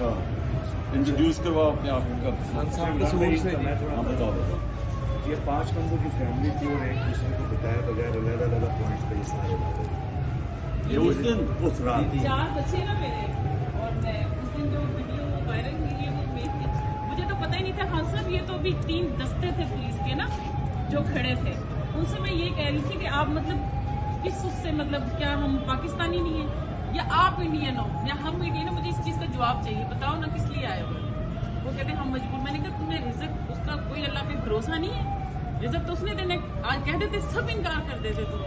अच्छा, इंट्रोड्यूस करवाओ अपने आप का। हाँ, बताओ। ये 5 बंदों की फैमिली थी और एक दूसरे को बताए बगैर अलग-अलग पॉइंट्स पे ये सारे बातें। ये उस दिन उस रात 4 बच्चे ना मेरे, और मैं उस दिन जो वीडियो वायरल हुई है वो मेरी, मुझे तो पता ही नहीं था। हाँ सर, ये तो अभी 3 दस्ते थे पुलिस के ना जो खड़े थे, उनसे मैं ये कह रही थी कि आप मतलब किस उससे, मतलब क्या हम पाकिस्तानी नहीं है या आप इंडियन हो या हम इंडियन हो? मुझे इस चीज का जवाब चाहिए, बताओ ना किस लिए आए हो? वो कहते हम मजबूर। मैंने कहा तुम्हें रिजक उसका कोई अल्लाह पे भरोसा नहीं है? रिजक तो उसने देने, आज कह देते सब इनकार कर देते तुम।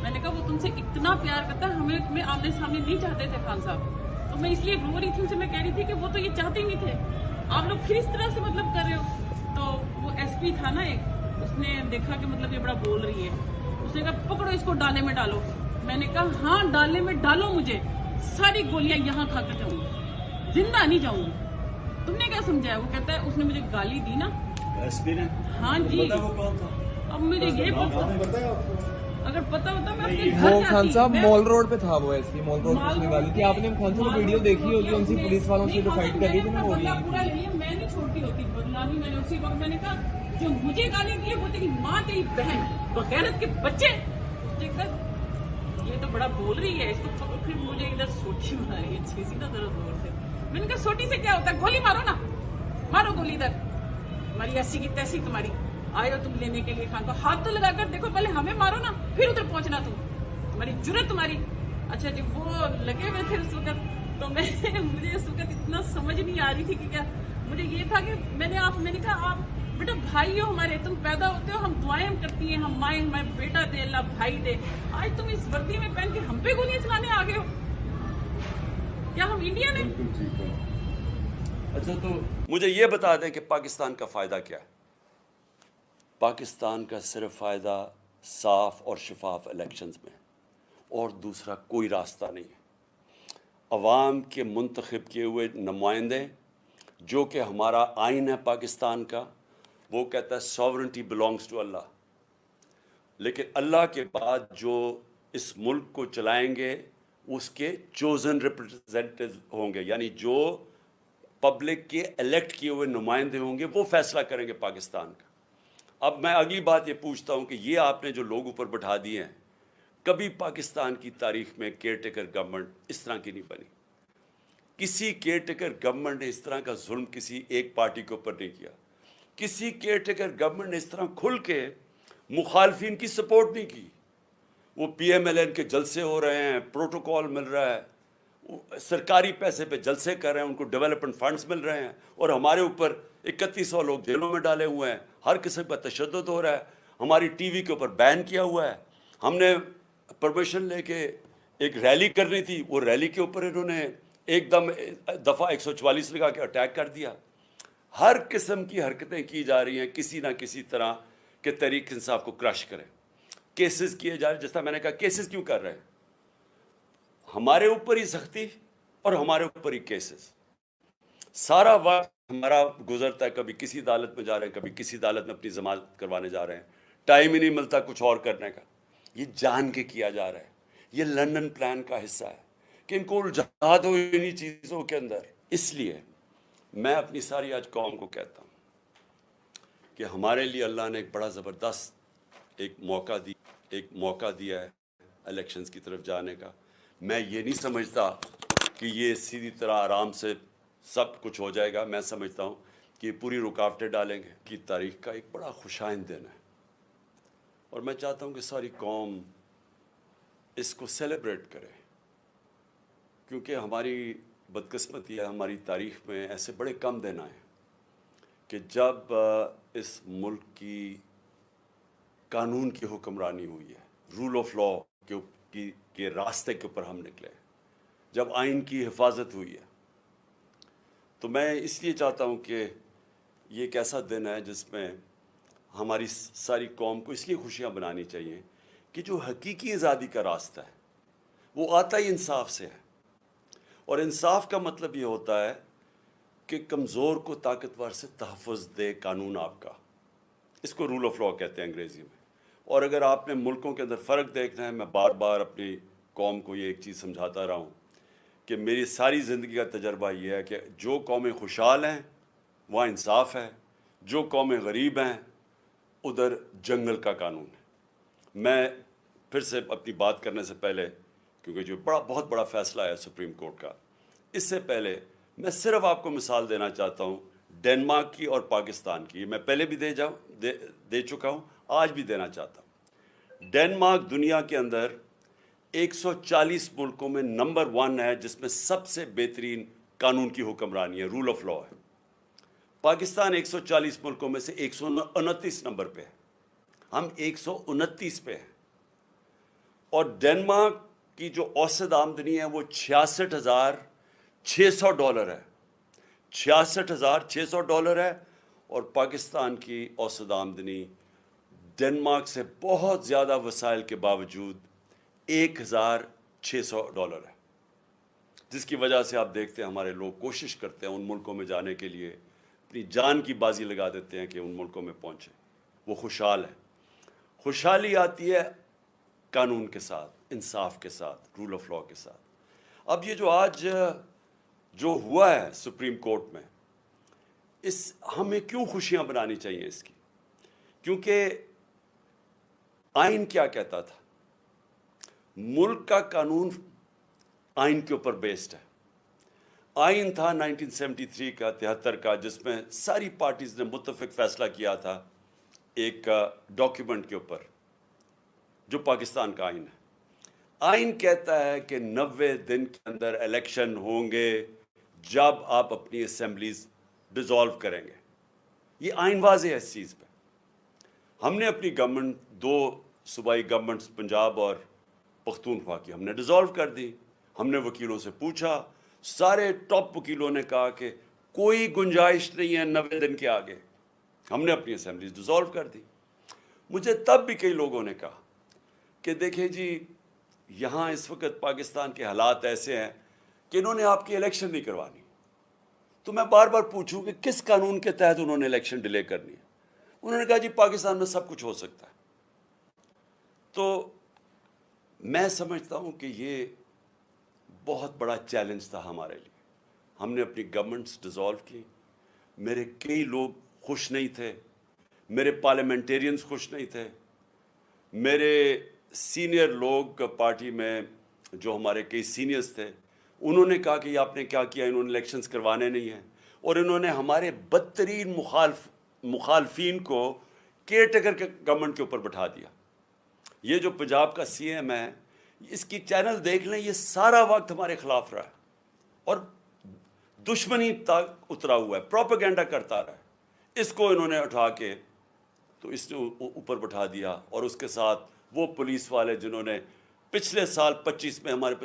मैंने कहा वो तुमसे इतना प्यार करता है, हमें तुम्हें आमने सामने नहीं चाहते थे खान साहब, तो मैं इसलिए रो रही थी उनसे। मैं कह रही थी कि वो तो ये चाहते ही नहीं थे, आप लोग फिर इस तरह से मतलब कर रहे हो। तो वो एसपी था ना एक, उसने देखा कि मतलब ये बड़ा बोल रही है, उसने कहा पकड़ो इसको डाले में डालो। मैंने कहा हाँ डाले में डालो, मुझे सारी गोलियां यहाँ खाकर जाऊंगी, जिंदा नहीं जाऊंगी। तुमने क्या समझाया? वो कहता है उसने मुझे गाली दी ना। एसपी ने? हाँ जी। पता वो कौन था? अब मुझे ये पता, अगर पता होता मैं उसके घर वो जाती। खान साहब मैं- मॉल रोड पे था, वो एसपी मॉल रोड पे मॉल उसने गाली थी। आपने खान साहब मॉल वीडियो रोड देखी होगी, किया उनसी उसने। पुलिस वालों से नहीं, जो फाइट कर रही थी ना, वो बदला पूरा लिया, मैं नहीं छोड़ती होती बदनामी। मैंने उसी वक्त मैंने कहा जो मुझे गाली दी है वो तेरी माँ तेरी बहन बगैरत के बच्चे। देखकर ये तो बड़ा बोल रही है इसको, तो फिर मुझे इधर सोटी बना रही है छेसी ना जरा जोर से। मैंने कहा सोटी से क्या होता है, गोली मारो ना, मारो गोली इधर। हमारी ऐसी की तैसी तुम्हारी, आए हो तुम लेने के लिए खान को, हाथ तो लगाकर देखो, पहले हमें मारो ना फिर उधर पहुंचना तुम, तुम्हारी जुर्रत तुम्हारी। अच्छा जी, वो लगे हुए थे उस वक्त, तो मुझे उस वक्त इतना समझ नहीं आ रही थी कि क्या। मुझे ये था कि मैंने कहा आप बेटा भाई हो हमारे, तुम पैदा होते हो, हम दुआएं करती हैं, हम माए हमारे बेटा दे अल्लाह भाई दे। आज तुम इस वर्दी में पहन के हम पे गोलियां चलाने आ गए हो, क्या हम इंडियन है? बिल्कुल ठीक है। अच्छा, तो मुझे ये बता दें कि पाकिस्तान का फ़ायदा क्या है? पाकिस्तान का सिर्फ फ़ायदा साफ़ और शफाफ इलेक्शंस में, और दूसरा कोई रास्ता नहीं है। अवाम के मुंतखब किए हुए नुमाइंदे, जो कि हमारा आइन है पाकिस्तान का, वो कहता है सॉवरेंटी बिलोंग्स टू अल्लाह, लेकिन अल्लाह के बाद जो इस मुल्क को चलाएंगे उसके चोज़न रिप्रेजेंटेटिव होंगे, यानी जो पब्लिक के इलेक्ट किए हुए नुमाइंदे होंगे, वो फैसला करेंगे पाकिस्तान का। अब मैं अगली बात ये पूछता हूँ कि ये आपने जो लोग ऊपर बैठा दिए हैं, कभी पाकिस्तान की तारीख में केयर टेकर गवर्नमेंट इस तरह की नहीं बनी। किसी केयर टेकर गवर्नमेंट ने इस तरह का जुल्म किसी एक पार्टी के ऊपर नहीं किया। किसी केयर टेकर गवर्नमेंट ने इस तरह खुल के मुखालफिन की सपोर्ट नहीं की। वो PMLN के जलसे हो रहे हैं, प्रोटोकॉल मिल रहा है, सरकारी पैसे पे जलसे कर रहे हैं, उनको डेवलपमेंट फंड्स मिल रहे हैं, और हमारे ऊपर 3100 लोग जेलों में डाले हुए हैं, हर किस्म का तशद्दुद हो रहा है, हमारी टीवी के ऊपर बैन किया हुआ है। हमने परमिशन लेके एक रैली करनी थी, वो रैली के ऊपर इन्होंने एकदम दफ़ा 144 लगा के अटैक कर दिया। हर किस्म की हरकतें की जा रही हैं किसी ना किसी तरह के तहरीक इंसाफ को क्रश करें। केसेस किए जा रहे हैं, जैसा मैंने कहा केसेस क्यों कर रहे हैं? हमारे ऊपर ही सख्ती और हमारे ऊपर ही केसेस। सारा वक्त हमारा गुजरता है, कभी किसी अदालत में जा रहे हैं, कभी किसी अदालत में अपनी जमानत करवाने जा रहे हैं, टाइम ही नहीं मिलता कुछ और करने का। ये जान के किया जा रहा है, ये लंदन प्लान का हिस्सा है कि इनको उलझा दो इन्हीं चीज़ों के अंदर। इसलिए मैं अपनी सारी आज कौम को कहता हूँ कि हमारे लिए अल्लाह ने एक बड़ा ज़बरदस्त एक मौका दिया है इलेक्शंस की तरफ जाने का। मैं ये नहीं समझता कि ये सीधी तरह आराम से सब कुछ हो जाएगा। मैं समझता हूँ कि पूरी रुकावटें डालेंगे। की तारीख का एक बड़ा खुशाइंद दिन है, और मैं चाहता हूँ कि सारी कौम इसको सेलिब्रेट करे, क्योंकि हमारी बदकिस्मती है, हमारी तारीख में ऐसे बड़े कम दिन आए कि जब इस मुल्क की कानून की हुक्मरानी हुई है, रूल ऑफ लॉ के रास्ते के ऊपर हम निकले, जब आइन की हिफाजत हुई है। तो मैं इसलिए चाहता हूँ कि ये एक ऐसा दिन है जिसमें हमारी सारी कौम को इसलिए खुशियाँ बनानी चाहिए कि जो हकीकी आज़ादी का रास्ता है वो आता ही इंसाफ से है। और इंसाफ का मतलब ये होता है कि कमज़ोर को ताकतवर से तहफ़्फ़ुज़ दे कानून आपका। इसको रूल ऑफ लॉ कहते हैं अंग्रेज़ी में। और अगर आपने मुल्कों के अंदर फ़र्क देखना है, मैं बार बार अपनी कौम को ये एक चीज़ समझाता रहा हूँ کہ میری ساری زندگی کا تجربہ یہ ہے کہ جو قومیں خوشحال ہیں وہاں انصاف ہے، جو قومیں غریب ہیں ادھر جنگل کا قانون ہے۔ میں پھر سے اپنی بات کرنے سے پہلے، کیونکہ جو بہت بڑا فیصلہ ہے سپریم کورٹ کا، اس سے پہلے میں صرف آپ کو مثال دینا چاہتا ہوں ڈنمارک کی اور پاکستان کی۔ میں پہلے بھی دے چکا ہوں، آج بھی دینا چاہتا ہوں۔ ڈنمارک دنیا کے اندر 140 ملکوں میں نمبر 1 ہے جس میں سب سے بہترین قانون کی حکمرانی ہے، رول آف لاء ہے۔ پاکستان 140 ملکوں میں سے 129 نمبر پہ ہے، ہم 129 پہ ہیں۔ اور ڈنمارک کی جو اوسط آمدنی ہے وہ $66,600 ہے، $66,600 ہے، اور پاکستان کی اوسط آمدنی ڈنمارک سے بہت زیادہ وسائل کے باوجود $1,600 ہے، جس کی وجہ سے آپ دیکھتے ہیں ہمارے لوگ کوشش کرتے ہیں ان ملکوں میں جانے کے لیے، اپنی جان کی بازی لگا دیتے ہیں کہ ان ملکوں میں پہنچیں، وہ خوشحال ہیں۔ خوشحالی آتی ہے قانون کے ساتھ، انصاف کے ساتھ، رول آف لاء کے ساتھ۔ اب یہ جو آج جو ہوا ہے سپریم کورٹ میں، ہمیں کیوں خوشیاں بنانی چاہیے اس کی؟ کیونکہ آئین کیا کہتا تھا؟ ملک کا قانون آئین کے اوپر بیسڈ ہے۔ آئین تھا 1973 کا، 73 کا، جس میں ساری پارٹیز نے متفق فیصلہ کیا تھا ایک ڈاکیومنٹ کے اوپر جو پاکستان کا آئین ہے۔ آئین کہتا ہے کہ 90 دن کے اندر الیکشن ہوں گے جب آپ اپنی اسمبلیز ڈیزالو کریں گے۔ یہ آئین واضح ہے اس چیز پہ۔ ہم نے اپنی گورنمنٹ، 2 صوبائی گورنمنٹس پنجاب اور پختونخوا کی ہم نے ڈیزالو کر دی۔ ہم نے وکیلوں سے پوچھا، سارے ٹاپ وکیلوں نے کہا کہ کوئی گنجائش نہیں ہے 90 دن کے آگے۔ ہم نے اپنی اسمبلیز ڈیزالو کر دی۔ مجھے تب بھی کئی لوگوں نے کہا کہ دیکھیں جی یہاں اس وقت پاکستان کے حالات ایسے ہیں کہ انہوں نے آپ کی الیکشن نہیں کروانی۔ تو میں بار بار پوچھوں کہ کس قانون کے تحت انہوں نے الیکشن ڈیلے کرنی ہے؟ انہوں نے کہا جی پاکستان میں سب کچھ ہو سکتا ہے۔ تو میں سمجھتا ہوں کہ یہ بہت بڑا چیلنج تھا ہمارے لیے۔ ہم نے اپنی گورنمنٹس ڈیزالو کی۔ میرے کئی لوگ خوش نہیں تھے، میرے پارلیمنٹیرینز خوش نہیں تھے، میرے سینئر لوگ پارٹی میں جو ہمارے کئی سینئرز تھے انہوں نے کہا کہ یہ آپ نے کیا کیا، انہوں نے الیکشنز کروانے نہیں ہیں، اور انہوں نے ہمارے بدترین مخالفین کو کیئر ٹیکر کے گورنمنٹ کے اوپر بٹھا دیا۔ یہ جو پنجاب کا سی ایم ہے، اس کی چینل دیکھ لیں، یہ سارا وقت ہمارے خلاف رہا ہے اور دشمنی تک اترا ہوا ہے، پروپیگنڈا کرتا رہا ہے۔ اس کو انہوں نے اٹھا کے تو اس نے اوپر بٹھا دیا، اور اس کے ساتھ وہ پولیس والے جنہوں نے پچھلے سال 25 میں ہمارے